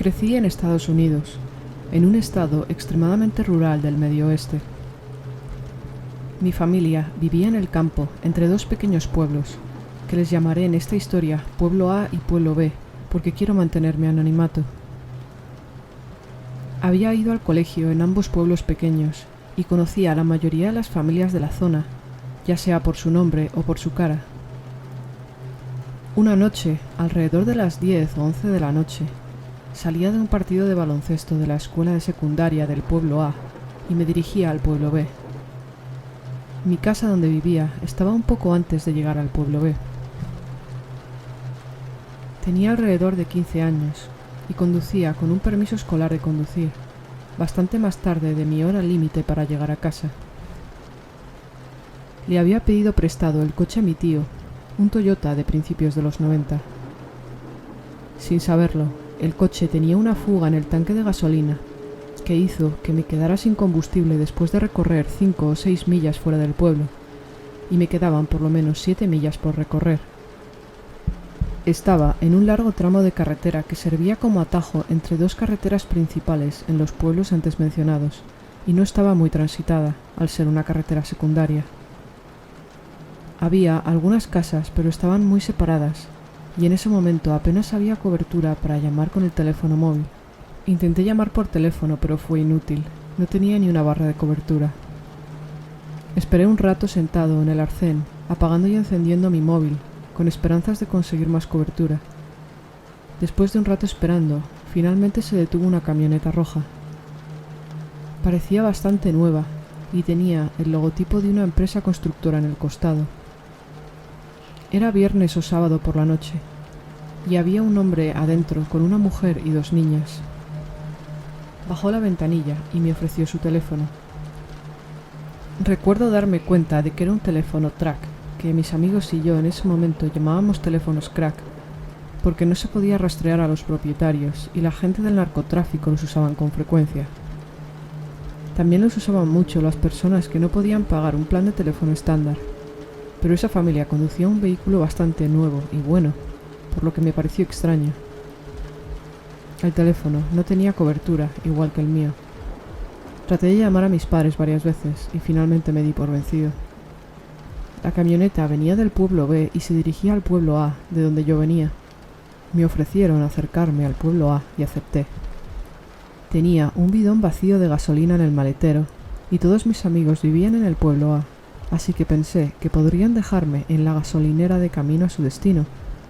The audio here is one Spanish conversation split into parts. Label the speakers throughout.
Speaker 1: Crecí en Estados Unidos, en un estado extremadamente rural del Medio Oeste. Mi familia vivía en el campo, entre dos pequeños pueblos, que les llamaré en esta historia Pueblo A y Pueblo B, porque quiero mantenerme anonimato. Había ido al colegio en ambos pueblos pequeños y conocía a la mayoría de las familias de la zona, ya sea por su nombre o por su cara. Una noche, alrededor de las 10 o 11 de la noche, salía de un partido de baloncesto de la escuela de secundaria del pueblo A y me dirigía al pueblo B. Mi casa donde vivía estaba un poco antes de llegar al pueblo B. Tenía alrededor de 15 años y conducía con un permiso escolar de conducir, bastante más tarde de mi hora límite para llegar a casa. Le había pedido prestado el coche a mi tío, un Toyota de principios de los 90. Sin saberlo, el coche tenía una fuga en el tanque de gasolina, que hizo que me quedara sin combustible después de recorrer 5 o 6 millas fuera del pueblo, y me quedaban por lo menos 7 millas por recorrer. Estaba en un largo tramo de carretera que servía como atajo entre dos carreteras principales en los pueblos antes mencionados, y no estaba muy transitada, al ser una carretera secundaria. Había algunas casas, pero estaban muy separadas, y en ese momento apenas había cobertura para llamar con el teléfono móvil. Intenté llamar por teléfono, pero fue inútil. No tenía ni una barra de cobertura. Esperé un rato sentado en el arcén, apagando y encendiendo mi móvil, con esperanzas de conseguir más cobertura. Después de un rato esperando, finalmente se detuvo una camioneta roja. Parecía bastante nueva, y tenía el logotipo de una empresa constructora en el costado. Era viernes o sábado por la noche, y había un hombre adentro con una mujer y 2 niñas. Bajó la ventanilla y me ofreció su teléfono. Recuerdo darme cuenta de que era un teléfono track, que mis amigos y yo en ese momento llamábamos teléfonos crack, porque no se podía rastrear a los propietarios y la gente del narcotráfico los usaban con frecuencia. También los usaban mucho las personas que no podían pagar un plan de teléfono estándar, pero esa familia conducía un vehículo bastante nuevo y bueno, por lo que me pareció extraño. El teléfono no tenía cobertura, igual que el mío. Traté de llamar a mis padres varias veces y finalmente me di por vencido. La camioneta venía del pueblo B y se dirigía al pueblo A, de donde yo venía. Me ofrecieron acercarme al pueblo A y acepté. Tenía un bidón vacío de gasolina en el maletero y todos mis amigos vivían en el pueblo A, así que pensé que podrían dejarme en la gasolinera de camino a su destino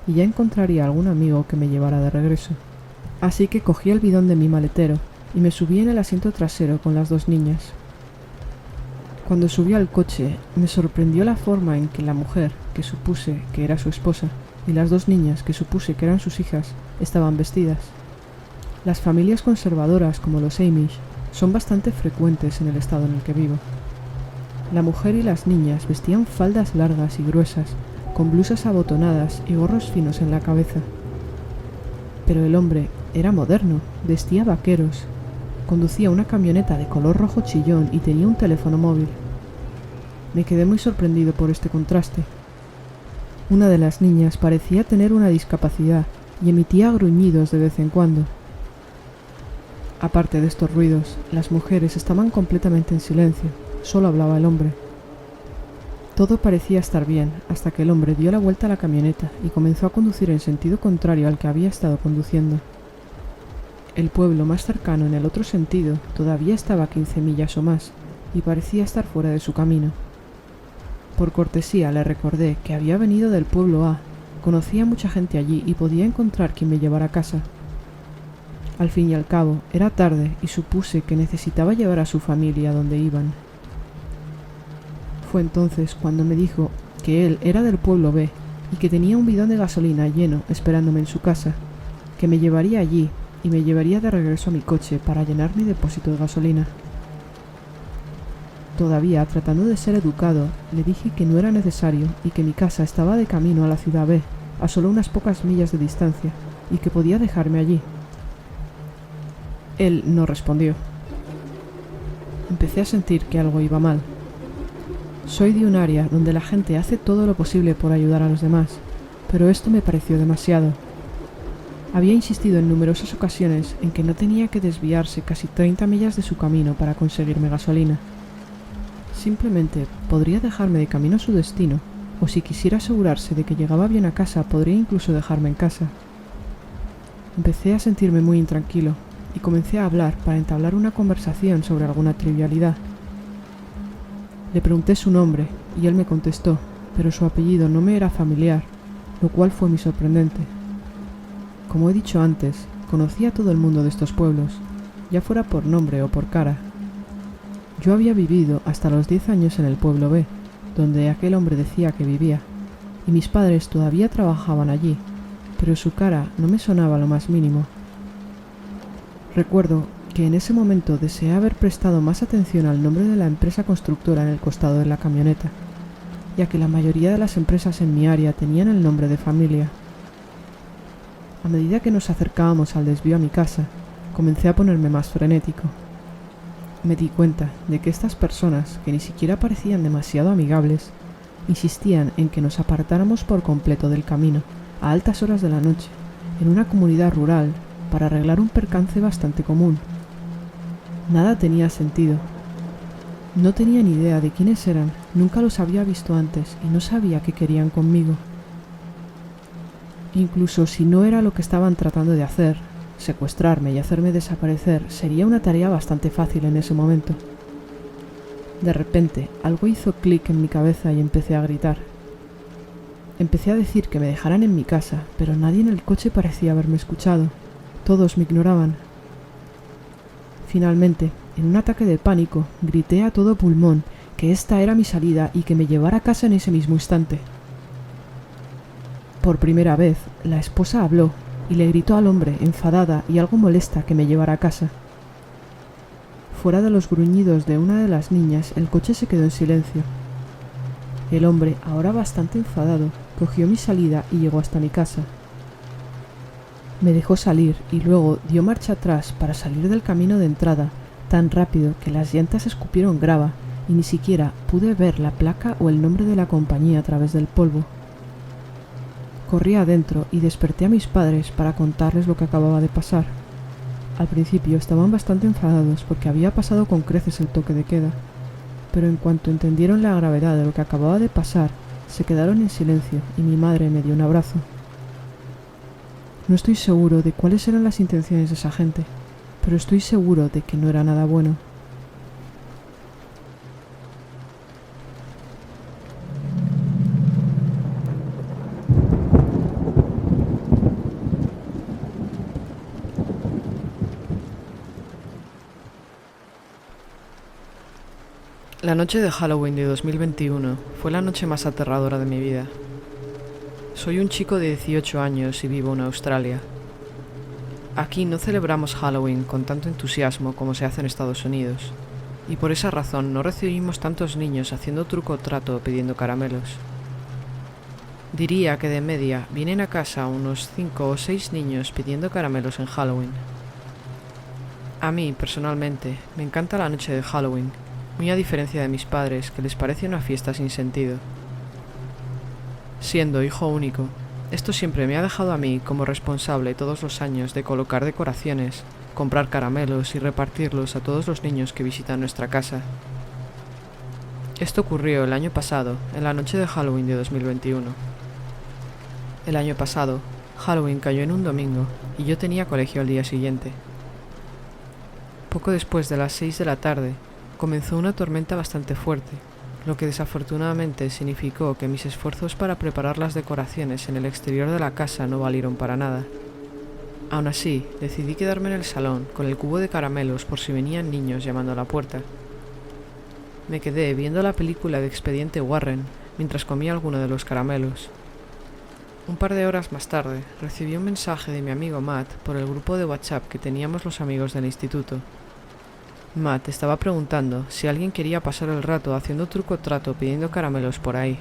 Speaker 1: y ya encontraría algún amigo que me llevara de regreso. Así que cogí el bidón de mi maletero y me subí en el asiento trasero con las 2 niñas. Cuando subí al coche, me sorprendió la forma en que la mujer, que supuse que era su esposa, y las 2 niñas, que supuse que eran sus hijas, estaban vestidas. Las familias conservadoras, como los Amish, son bastante frecuentes en el estado en el que vivo. La mujer y las niñas vestían faldas largas y gruesas, con blusas abotonadas y gorros finos en la cabeza. Pero el hombre era moderno, vestía vaqueros, conducía una camioneta de color rojo chillón y tenía un teléfono móvil. Me quedé muy sorprendido por este contraste. Una de las niñas parecía tener una discapacidad y emitía gruñidos de vez en cuando. Aparte de estos ruidos, las mujeres estaban completamente en silencio, solo hablaba el hombre. Todo parecía estar bien, hasta que el hombre dio la vuelta a la camioneta y comenzó a conducir en sentido contrario al que había estado conduciendo. El pueblo más cercano en el otro sentido todavía estaba a 15 millas o más, y parecía estar fuera de su camino. Por cortesía le recordé que había venido del pueblo A, conocía a mucha gente allí y podía encontrar quien me llevara a casa. Al fin y al cabo, era tarde y supuse que necesitaba llevar a su familia a donde iban. Fue entonces cuando me dijo que él era del pueblo B y que tenía un bidón de gasolina lleno esperándome en su casa, que me llevaría allí y me llevaría de regreso a mi coche para llenar mi depósito de gasolina. Todavía tratando de ser educado, le dije que no era necesario y que mi casa estaba de camino a la ciudad B, a solo unas pocas millas de distancia, y que podía dejarme allí. Él no respondió. Empecé a sentir que algo iba mal. Soy de un área donde la gente hace todo lo posible por ayudar a los demás, pero esto me pareció demasiado. Había insistido en numerosas ocasiones en que no tenía que desviarse casi 30 millas de su camino para conseguirme gasolina. Simplemente podría dejarme de camino a su destino, o si quisiera asegurarse de que llegaba bien a casa, podría incluso dejarme en casa. Empecé a sentirme muy intranquilo y comencé a hablar para entablar una conversación sobre alguna trivialidad. Le pregunté su nombre y él me contestó, pero su apellido no me era familiar, lo cual fue muy sorprendente. Como he dicho antes, conocía a todo el mundo de estos pueblos, ya fuera por nombre o por cara. Yo había vivido hasta los 10 años en el pueblo B, donde aquel hombre decía que vivía, y mis padres todavía trabajaban allí, pero su cara no me sonaba lo más mínimo. Recuerdo que en ese momento deseé haber prestado más atención al nombre de la empresa constructora en el costado de la camioneta, ya que la mayoría de las empresas en mi área tenían el nombre de familia. A medida que nos acercábamos al desvío a mi casa, comencé a ponerme más frenético. Me di cuenta de que estas personas, que ni siquiera parecían demasiado amigables, insistían en que nos apartáramos por completo del camino, a altas horas de la noche, en una comunidad rural, para arreglar un percance bastante común. Nada tenía sentido. No tenía ni idea de quiénes eran, nunca los había visto antes y no sabía qué querían conmigo. Incluso si no era lo que estaban tratando de hacer, secuestrarme y hacerme desaparecer sería una tarea bastante fácil en ese momento. De repente, algo hizo clic en mi cabeza y empecé a gritar. Empecé a decir que me dejaran en mi casa, pero nadie en el coche parecía haberme escuchado. Todos me ignoraban. Finalmente, en un ataque de pánico, grité a todo pulmón que esta era mi salida y que me llevara a casa en ese mismo instante. Por primera vez, la esposa habló y le gritó al hombre, enfadada y algo molesta, que me llevara a casa. Fuera de los gruñidos de una de las niñas, el coche se quedó en silencio. El hombre, ahora bastante enfadado, cogió mi salida y llegó hasta mi casa. Me dejó salir y luego dio marcha atrás para salir del camino de entrada, tan rápido que las llantas escupieron grava y ni siquiera pude ver la placa o el nombre de la compañía a través del polvo. Corrí adentro y desperté a mis padres para contarles lo que acababa de pasar. Al principio estaban bastante enfadados porque había pasado con creces el toque de queda, pero en cuanto entendieron la gravedad de lo que acababa de pasar, se quedaron en silencio y mi madre me dio un abrazo. No estoy seguro de cuáles eran las intenciones de esa gente, pero estoy seguro de que no era nada bueno. La noche de Halloween de 2021 fue la noche más aterradora de mi vida. Soy un chico de 18 años y vivo en Australia. Aquí no celebramos Halloween con tanto entusiasmo como se hace en Estados Unidos, y por esa razón no recibimos tantos niños haciendo truco o trato pidiendo caramelos. Diría que de media vienen a casa unos 5 o 6 niños pidiendo caramelos en Halloween. A mí, personalmente, me encanta la noche de Halloween, muy a diferencia de mis padres, que les parece una fiesta sin sentido. Siendo hijo único, esto siempre me ha dejado a mí como responsable todos los años de colocar decoraciones, comprar caramelos y repartirlos a todos los niños que visitan nuestra casa. Esto ocurrió el año pasado, en la noche de Halloween de 2021. El año pasado, Halloween cayó en un domingo y yo tenía colegio al día siguiente. Poco después de las 6 de la tarde, comenzó una tormenta bastante fuerte, lo que desafortunadamente significó que mis esfuerzos para preparar las decoraciones en el exterior de la casa no valieron para nada. Aún así, decidí quedarme en el salón con el cubo de caramelos por si venían niños llamando a la puerta. Me quedé viendo la película de Expediente Warren mientras comía alguno de los caramelos. Un par de horas más tarde, recibí un mensaje de mi amigo Matt por el grupo de WhatsApp que teníamos los amigos del instituto. Matt estaba preguntando si alguien quería pasar el rato haciendo truco o trato pidiendo caramelos por ahí.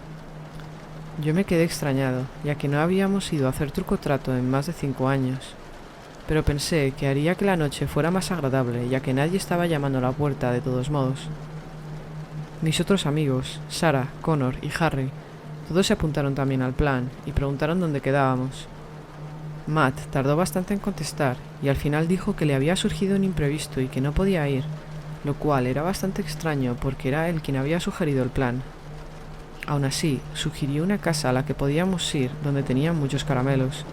Speaker 1: Yo me quedé extrañado, ya que no habíamos ido a hacer truco o trato en más de 5 años. Pero pensé que haría que la noche fuera más agradable, ya que nadie estaba llamando a la puerta de todos modos. Mis otros amigos, Sarah, Connor y Harry, todos se apuntaron también al plan y preguntaron dónde quedábamos.
Speaker 2: Matt tardó bastante en contestar y al final dijo que le había surgido un imprevisto y que no podía ir, lo cual era bastante extraño porque era él quien había sugerido el plan. Aún así, sugirió una casa a la que podíamos ir donde tenían muchos caramelos.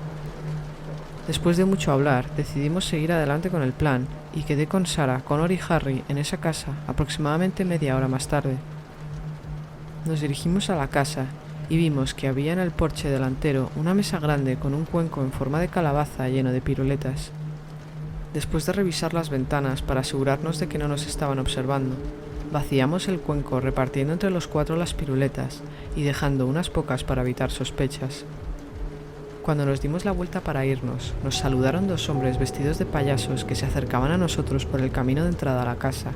Speaker 2: Después de mucho hablar, decidimos seguir adelante con el plan y quedé con Sarah, Connor y Harry en esa casa aproximadamente media hora más tarde. Nos dirigimos a la casa y vimos que había en el porche delantero una mesa grande con un cuenco en forma de calabaza lleno de piruletas. Después de revisar las ventanas para asegurarnos de que no nos estaban observando, vaciamos el cuenco repartiendo entre los 4 las piruletas y dejando unas pocas para evitar sospechas. Cuando nos dimos la vuelta para irnos, nos saludaron 2 hombres vestidos de payasos que se acercaban a nosotros por el camino de entrada a la casa.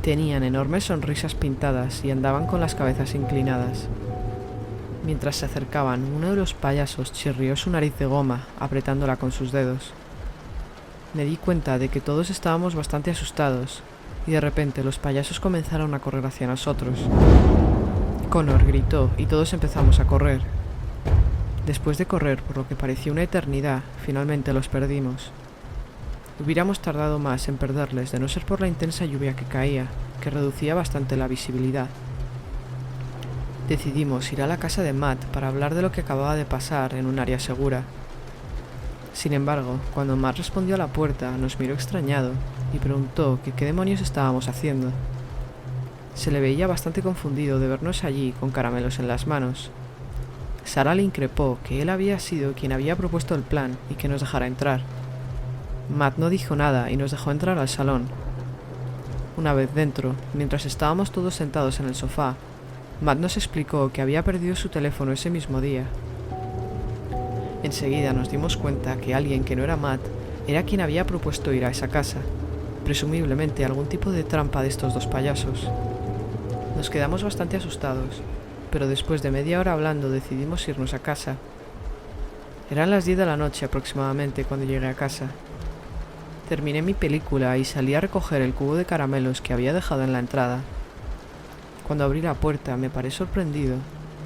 Speaker 2: Tenían enormes sonrisas pintadas y andaban con las cabezas inclinadas. Mientras se acercaban, uno de los payasos chirrió su nariz de goma, apretándola con sus dedos. Me di cuenta de que todos estábamos bastante asustados, y de repente los payasos comenzaron a correr hacia nosotros. Connor gritó y todos empezamos a correr. Después de correr por lo que pareció una eternidad, finalmente los perdimos. Hubiéramos tardado más en perderles de no ser por la intensa lluvia que caía, que reducía bastante la visibilidad. Decidimos ir a la casa de Matt para hablar de lo que acababa de pasar en un área segura. Sin embargo, cuando Matt respondió a la puerta, nos miró extrañado y preguntó que qué demonios estábamos haciendo. Se le veía bastante confundido de vernos allí con caramelos en las manos. Sarah le increpó que él había sido quien había propuesto el plan y que nos dejara entrar. Matt no dijo nada y nos dejó entrar al salón. Una vez dentro, mientras estábamos todos sentados en el sofá, Matt nos explicó que había perdido su teléfono ese mismo día. Enseguida nos dimos cuenta que alguien que no era Matt era quien había propuesto ir a esa casa, presumiblemente algún tipo de trampa de estos 2 payasos. Nos quedamos bastante asustados, pero después de media hora hablando decidimos irnos a casa. Eran las 10 de la noche aproximadamente cuando llegué a casa. Terminé mi película y salí a recoger el cubo de caramelos que había dejado en la entrada. Cuando abrí la puerta me paré sorprendido,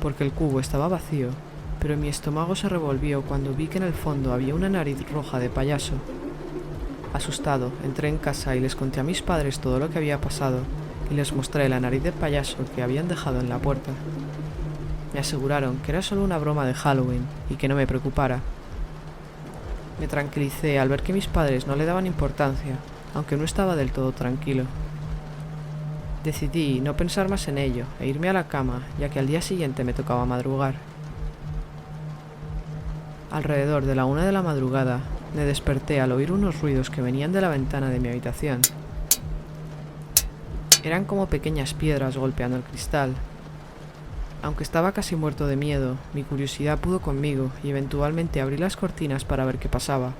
Speaker 2: porque el cubo estaba vacío, pero mi estómago se revolvió cuando vi que en el fondo había una nariz roja de payaso. Asustado, entré en casa y les conté a mis padres todo lo que había pasado, y les mostré la nariz de payaso que habían dejado en la puerta. Me aseguraron que era solo una broma de Halloween y que no me preocupara. Me tranquilicé al ver que mis padres no le daban importancia, aunque no estaba del todo tranquilo. Decidí no pensar más en ello e irme a la cama, ya que al día siguiente me tocaba madrugar. Alrededor de la 1 de la madrugada, me desperté al oír unos ruidos que venían de la ventana de mi habitación. Eran como pequeñas piedras golpeando el cristal. Aunque estaba casi muerto de miedo, mi curiosidad pudo conmigo y eventualmente abrí las cortinas para ver qué pasaba.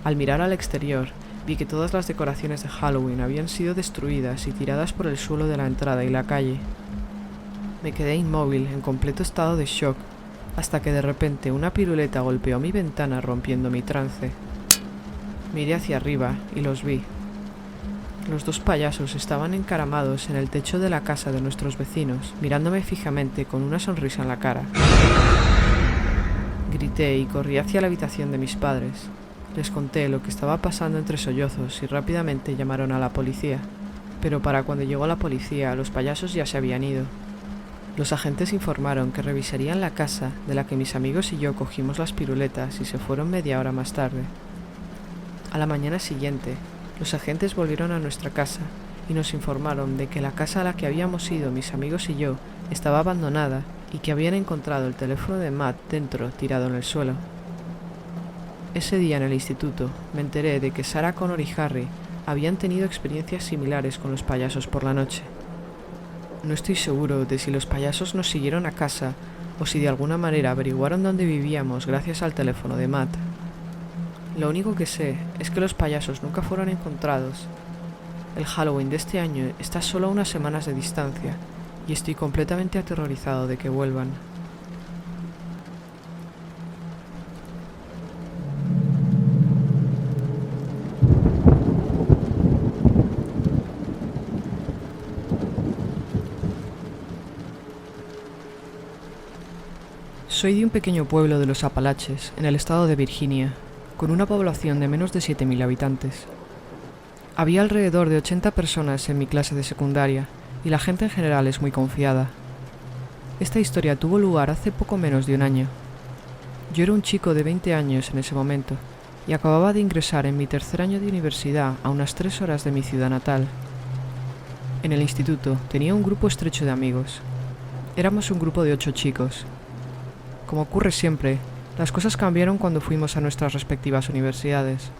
Speaker 2: Al mirar al exterior, vi que todas las decoraciones de Halloween habían sido destruidas y tiradas por el suelo de la entrada y la calle. Me quedé inmóvil, en completo estado de shock, hasta que de repente una piruleta golpeó mi ventana rompiendo mi trance. Miré hacia arriba y los vi. Los 2 payasos estaban encaramados en el techo de la casa de nuestros vecinos, mirándome fijamente con una sonrisa en la cara. Grité y corrí hacia la habitación de mis padres. Les conté lo que estaba pasando entre sollozos y rápidamente llamaron a la policía. Pero para cuando llegó la policía, los payasos ya se habían ido. Los agentes informaron que revisarían la casa de la que mis amigos y yo cogimos las piruletas y se fueron media hora más tarde. A la mañana siguiente, los agentes volvieron a nuestra casa y nos informaron de que la casa a la que habíamos ido mis amigos y yo estaba abandonada y que habían encontrado el teléfono de Matt dentro, tirado en el suelo. Ese día en el instituto me enteré de que Sarah, Connor y Harry habían tenido experiencias similares con los payasos por la noche. No estoy seguro de si los payasos nos siguieron a casa o si de alguna manera averiguaron dónde vivíamos gracias al teléfono de Matt. Lo único que sé es que los payasos nunca fueron encontrados. El Halloween de este año está solo a unas semanas de distancia y estoy completamente aterrorizado de que vuelvan. Soy de un pequeño pueblo de los Apalaches, en el estado de Virginia, con una población de menos de 7.000 habitantes. Había alrededor de 80 personas en mi clase de secundaria, y la gente en general es muy confiada. Esta historia tuvo lugar hace poco menos de un año. Yo era un chico de 20 años en ese momento, y acababa de ingresar en mi tercer año de universidad a unas 3 horas de mi ciudad natal. En el instituto tenía un grupo estrecho de amigos. Éramos un grupo de 8 chicos. Como ocurre siempre, las cosas cambiaron cuando fuimos a nuestras respectivas universidades.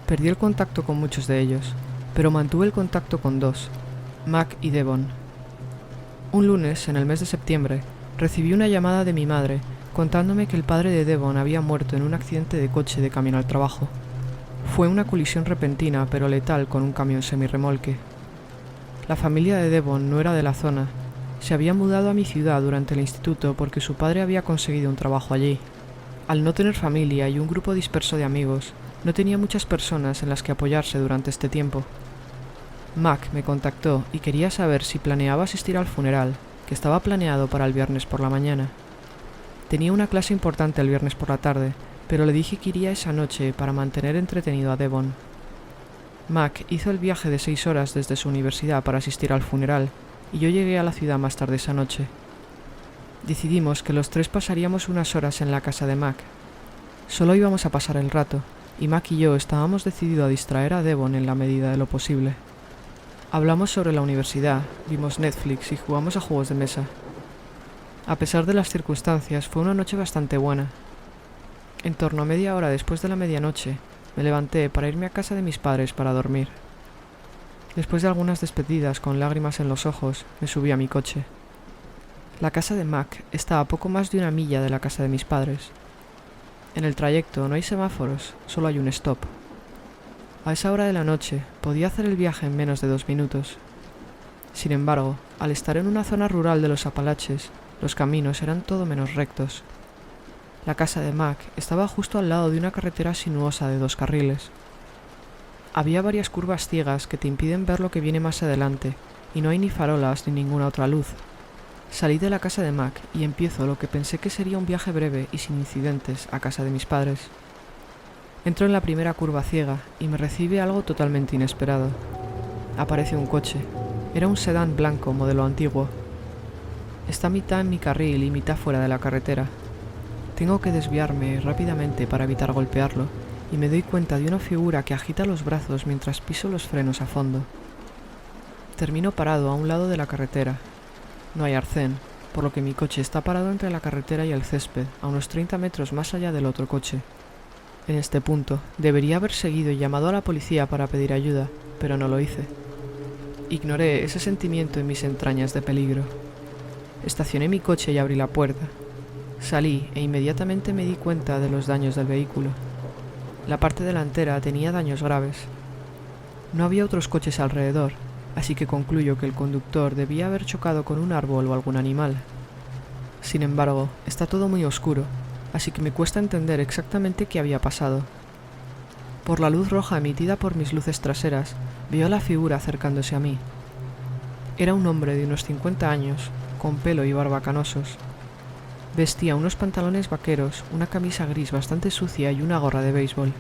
Speaker 2: Perdí el contacto con muchos de ellos, pero mantuve el contacto con 2, Mac y Devon. Un lunes, en el mes de septiembre, recibí una llamada de mi madre contándome que el padre de Devon había muerto en un accidente de coche de camino al trabajo. Fue una colisión repentina pero letal con un camión semirremolque. La familia de Devon no era de la zona. Se había mudado a mi ciudad durante el instituto porque su padre había conseguido un trabajo allí. Al no tener familia y un grupo disperso de amigos, no tenía muchas personas en las que apoyarse durante este tiempo. Mac me contactó y quería saber si planeaba asistir al funeral, que estaba planeado para el viernes por la mañana. Tenía una clase importante el viernes por la tarde, pero le dije que iría esa noche para mantener entretenido a Devon. Mac hizo el viaje de 6 horas desde su universidad para asistir al funeral, y yo llegué a la ciudad más tarde esa noche. Decidimos que los 3 pasaríamos unas horas en la casa de Mac. Solo íbamos a pasar el rato, y Mac y yo estábamos decididos a distraer a Devon en la medida de lo posible. Hablamos sobre la universidad, vimos Netflix y jugamos a juegos de mesa. A pesar de las circunstancias, fue una noche bastante buena. En torno a media hora después de la medianoche, me levanté para irme a casa de mis padres para dormir. Después de algunas despedidas con lágrimas en los ojos, me subí a mi coche. La casa de Mac está a poco más de 1 milla de la casa de mis padres. En el trayecto no hay semáforos, solo hay un stop. A esa hora de la noche podía hacer el viaje en menos de 2 minutos. Sin embargo, al estar en una zona rural de los Apalaches, los caminos eran todo menos rectos. La casa de Mac estaba justo al lado de una carretera sinuosa de 2 carriles. Había varias curvas ciegas que te impiden ver lo que viene más adelante, y no hay ni farolas ni ninguna otra luz. Salí de la casa de Mac y empiezo lo que pensé que sería un viaje breve y sin incidentes a casa de mis padres. Entro en la primera curva ciega y me recibe algo totalmente inesperado. Aparece un coche. Era un sedán blanco modelo antiguo. Está mitad en mi carril y mitad fuera de la carretera. Tengo que desviarme rápidamente para evitar golpearlo, y me doy cuenta de una figura que agita los brazos mientras piso los frenos a fondo. Termino parado a un lado de la carretera. No hay arcén, por lo que mi coche está parado entre la carretera y el césped, a unos 30 metros más allá del otro coche. En este punto, debería haber seguido y llamado a la policía para pedir ayuda, pero no lo hice. Ignoré ese sentimiento en mis entrañas de peligro. Estacioné mi coche y abrí la puerta. Salí e inmediatamente me di cuenta de los daños del vehículo. La parte delantera tenía daños graves. No había otros coches alrededor, así que concluyo que el conductor debía haber chocado con un árbol o algún animal. Sin embargo, está todo muy oscuro, así que me cuesta entender exactamente qué había pasado. Por la luz roja emitida por mis luces traseras, veo a la figura acercándose a mí. Era un hombre de unos 50 años, con pelo y barba canosos. Vestía unos pantalones vaqueros, una camisa gris bastante sucia y una gorra de béisbol.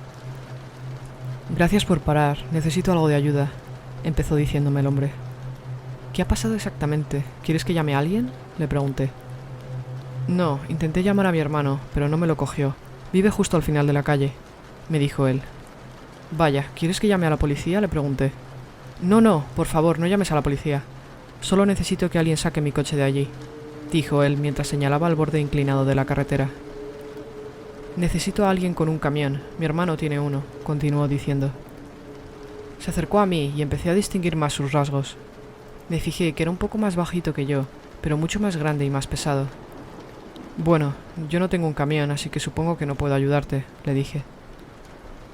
Speaker 2: «Gracias por parar, necesito algo de ayuda», empezó diciéndome el hombre. «¿Qué ha pasado exactamente? ¿Quieres que llame a alguien?», le pregunté. «No, intenté llamar a mi hermano, pero no me lo cogió. Vive justo al final de la calle», me dijo él. «Vaya, ¿quieres que llame a la policía?», le pregunté. No, por favor, no llames a la policía. Solo necesito que alguien saque mi coche de allí», dijo él mientras señalaba al borde inclinado de la carretera. «Necesito a alguien con un camión. Mi hermano tiene uno», continuó diciendo. Se acercó a mí y empecé a distinguir más sus rasgos. Me fijé que era un poco más bajito que yo, pero mucho más grande y más pesado. «Bueno, yo no tengo un camión, así que supongo que no puedo ayudarte», le dije.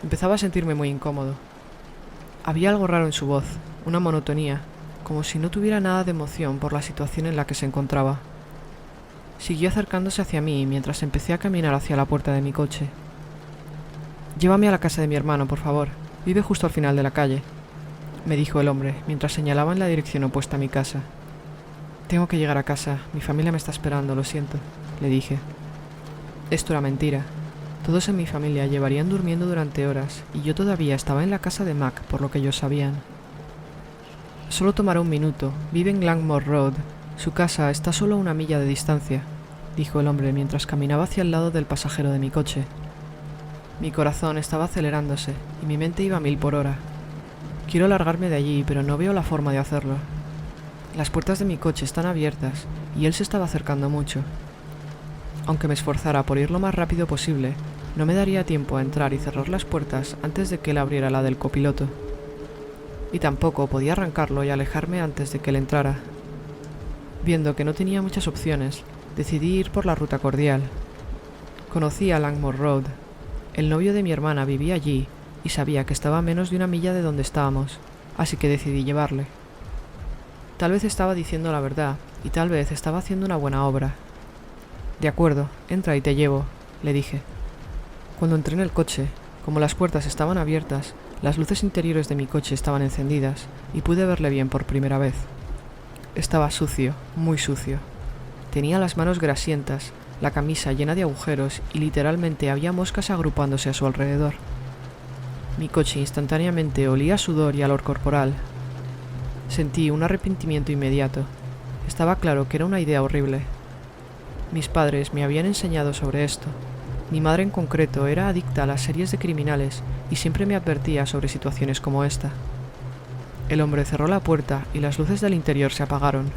Speaker 2: Empezaba a sentirme muy incómodo. Había algo raro en su voz, una monotonía, como si no tuviera nada de emoción por la situación en la que se encontraba. Siguió acercándose hacia mí mientras empecé a caminar hacia la puerta de mi coche. «Llévame a la casa de mi hermano, por favor. Vive justo al final de la calle», me dijo el hombre mientras señalaba en la dirección opuesta a mi casa. «Tengo que llegar a casa. Mi familia me está esperando, lo siento», le dije. Esto era mentira. Todos en mi familia llevarían durmiendo durante horas y yo todavía estaba en la casa de Mac, por lo que ellos sabían. Solo tomará un minuto. Vive en Langmore Road. Su casa está solo a 1 milla de distancia, dijo el hombre mientras caminaba hacia el lado del pasajero de mi coche. Mi corazón estaba acelerándose y mi mente iba a 1000 por hora. Quiero largarme de allí, pero no veo la forma de hacerlo. Las puertas de mi coche están abiertas y él se estaba acercando mucho. Aunque me esforzara por ir lo más rápido posible, no me daría tiempo a entrar y cerrar las puertas antes de que él abriera la del copiloto. Y tampoco podía arrancarlo y alejarme antes de que él entrara. Viendo que no tenía muchas opciones, decidí ir por la ruta cordial. Conocí a Langmore Road. El novio de mi hermana vivía allí y sabía que estaba a menos de 1 milla de donde estábamos, así que decidí llevarle. Tal vez estaba diciendo la verdad y tal vez estaba haciendo una buena obra. De acuerdo, entra y te llevo, le dije. Cuando entré en el coche, como las puertas estaban abiertas, las luces interiores de mi coche estaban encendidas y pude verle bien por primera vez. Estaba sucio, muy sucio. Tenía las manos grasientas, la camisa llena de agujeros y literalmente había moscas agrupándose a su alrededor. Mi coche instantáneamente olía a sudor y olor corporal. Sentí un arrepentimiento inmediato. Estaba claro que era una idea horrible. Mis padres me habían enseñado sobre esto. Mi madre en concreto era adicta a las series de criminales y siempre me advertía sobre situaciones como esta. El hombre cerró la puerta y las luces del interior se apagaron.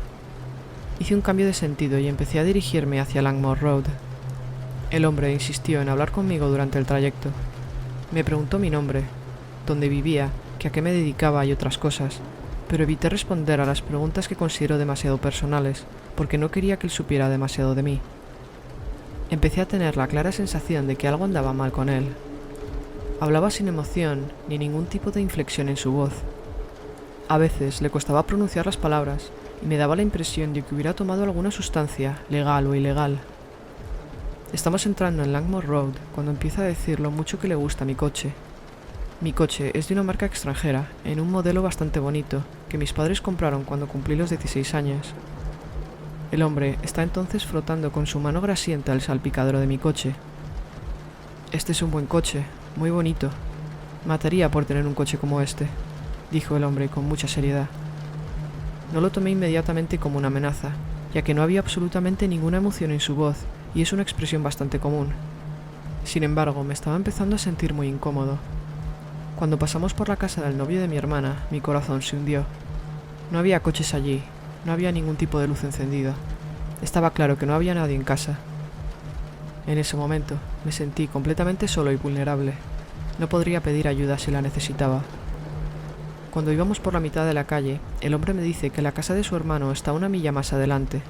Speaker 2: Hice un cambio de sentido y empecé a dirigirme hacia Langmore Road. El hombre insistió en hablar conmigo durante el trayecto. Me preguntó mi nombre, dónde vivía, que a qué me dedicaba y otras cosas, pero evité responder a las preguntas que considero demasiado personales, porque no quería que él supiera demasiado de mí. Empecé a tener la clara sensación de que algo andaba mal con él. Hablaba sin emoción ni ningún tipo de inflexión en su voz. A veces le costaba pronunciar las palabras y me daba la impresión de que hubiera tomado alguna sustancia, legal o ilegal. Estamos entrando en Langmore Road cuando empieza a decir lo mucho que le gusta mi coche. Mi coche es de una marca extranjera, en un modelo bastante bonito, que mis padres compraron cuando cumplí los 16 años. El hombre está entonces frotando con su mano grasienta el salpicadero de mi coche. Este es un buen coche, muy bonito. Mataría por tener un coche como este, dijo el hombre con mucha seriedad. No lo tomé inmediatamente como una amenaza, ya que no había absolutamente ninguna emoción en su voz, y es una expresión bastante común. Sin embargo, me estaba empezando a sentir muy incómodo. Cuando pasamos por la casa del novio de mi hermana, mi corazón se hundió. No había coches allí, no había ningún tipo de luz encendida. Estaba claro que no había nadie en casa. En ese momento, me sentí completamente solo y vulnerable. No podría pedir ayuda si la necesitaba. Cuando íbamos por la mitad de la calle, el hombre me dice que la casa de su hermano está a 1 milla más adelante.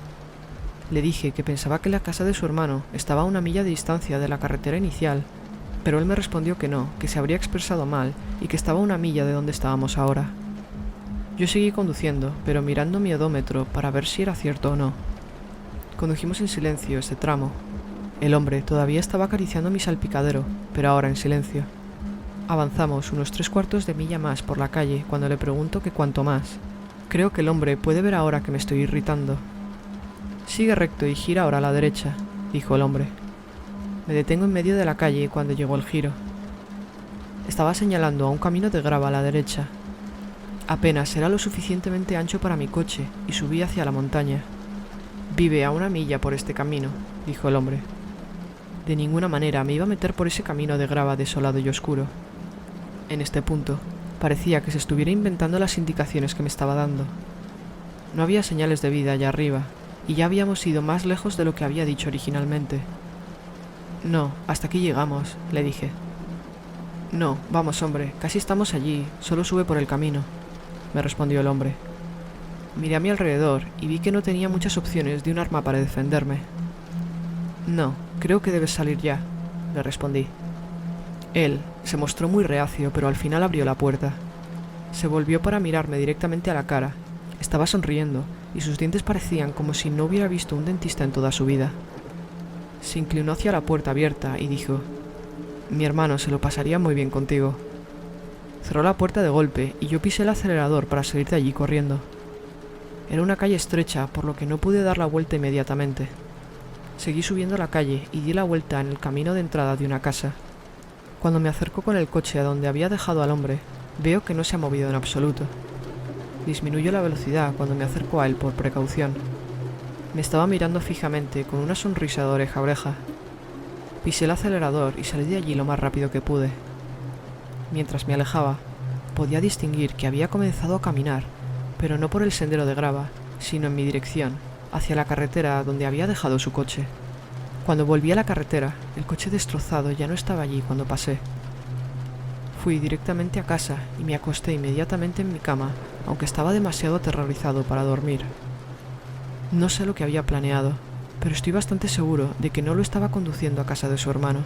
Speaker 2: Le dije que pensaba que la casa de su hermano estaba a 1 milla de distancia de la carretera inicial, pero él me respondió que no, que se habría expresado mal y que estaba a 1 milla de donde estábamos ahora. Yo seguí conduciendo, pero mirando mi odómetro para ver si era cierto o no. Condujimos en silencio ese tramo. El hombre todavía estaba acariciando mi salpicadero, pero ahora en silencio. Avanzamos unos 3/4 de milla más por la calle cuando le pregunto que cuánto más. Creo que el hombre puede ver ahora que me estoy irritando. Sigue recto y gira ahora a la derecha, dijo el hombre. Me detengo en medio de la calle cuando llegó el giro. Estaba señalando a un camino de grava a la derecha. Apenas era lo suficientemente ancho para mi coche y subí hacia la montaña. Vive a 1 milla por este camino, dijo el hombre. De ninguna manera me iba a meter por ese camino de grava desolado y oscuro. En este punto, parecía que se estuviera inventando las indicaciones que me estaba dando. No había señales de vida allá arriba, y ya habíamos ido más lejos de lo que había dicho originalmente. No, hasta aquí llegamos, le dije. No, vamos hombre, casi estamos allí, solo sube por el camino, me respondió el hombre. Miré a mi alrededor y vi que no tenía muchas opciones de un arma para defenderme. No, creo que debes salir ya, le respondí. Él se mostró muy reacio, pero al final abrió la puerta. Se volvió para mirarme directamente a la cara. Estaba sonriendo, y sus dientes parecían como si no hubiera visto un dentista en toda su vida. Se inclinó hacia la puerta abierta y dijo: «Mi hermano se lo pasaría muy bien contigo». Cerró la puerta de golpe y yo pisé el acelerador para salir de allí corriendo. Era una calle estrecha, por lo que no pude dar la vuelta inmediatamente. Seguí subiendo la calle y di la vuelta en el camino de entrada de una casa. Cuando me acerco con el coche a donde había dejado al hombre, veo que no se ha movido en absoluto. Disminuyo la velocidad cuando me acerco a él por precaución. Me estaba mirando fijamente con una sonrisa de oreja a oreja. Pisé el acelerador y salí de allí lo más rápido que pude. Mientras me alejaba, podía distinguir que había comenzado a caminar, pero no por el sendero de grava, sino en mi dirección, hacia la carretera donde había dejado su coche. Cuando volví a la carretera, el coche destrozado ya no estaba allí cuando pasé. Fui directamente a casa y me acosté inmediatamente en mi cama, aunque estaba demasiado aterrorizado para dormir. No sé lo que había planeado, pero estoy bastante seguro de que no lo estaba conduciendo a casa de su hermano.